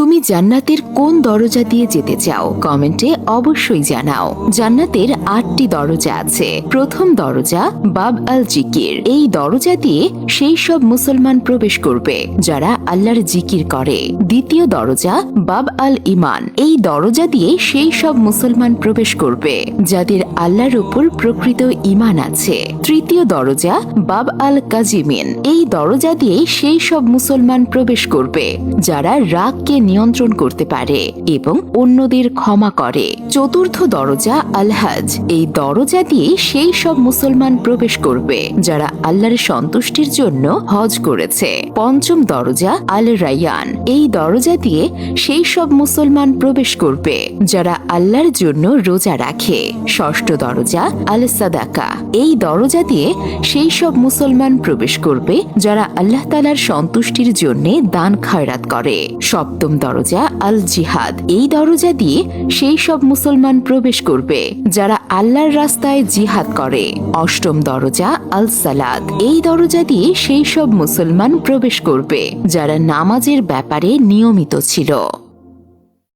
তুমি জান্নাতের কোন দরজা দিয়ে যেতে চাও? কমেন্টে অবশ্যই জানাও। জান্নাতের 8টি দরজা আছে। প্রথম দরজা বাব আল জিকির। এই দরজা দিয়ে সেই সব মুসলমান প্রবেশ করবে যারা আল্লাহর জিকির করে। দ্বিতীয় দরজা বাব আল ইমান। এই দরজা দিয়ে সেই সব মুসলমান প্রবেশ করবে যাদের আল্লাহর উপর প্রকৃত ঈমান আছে। তৃতীয় দরজা বাব আল কাজিমিন। এই দরজা দিয়ে সেই সব মুসলমান প্রবেশ করবে যারা রাগকে নিয়ন্ত্রণ করতে পারে এবং অন্যদের ক্ষমা করে। চতুর্থ দরজা আল হজ। এই দরজা দিয়ে সেই সব মুসলমান প্রবেশ করবে যারা আল্লাহর সন্তুষ্টির জন্য হজ করেছে। পঞ্চম দরজা আল রায়ান। এই দরজা দিয়ে সেই সব মুসলমান প্রবেশ করবে যারা আল্লাহর জন্য রোজা রাখে। ষষ্ঠ দরজা আল সাদাকা। এই দরজা দিয়ে সেই সব মুসলমান প্রবেশ করবে যারা আল্লাহ তাআলার সন্তুষ্টির জন্য দান খয়রাত করে। সপ্তম দরজা আল জিহাদ। এই দরজা দিয়ে সেই সব মুসলমান প্রবেশ করবে যারা আল্লাহর রাস্তায় জিহাদ করে। অষ্টম দরজা আল সালাত। এই দরজা দিয়ে সেই সব মুসলমান প্রবেশ করবে যারা নামাজের ব্যাপারে নিয়মিত ছিল।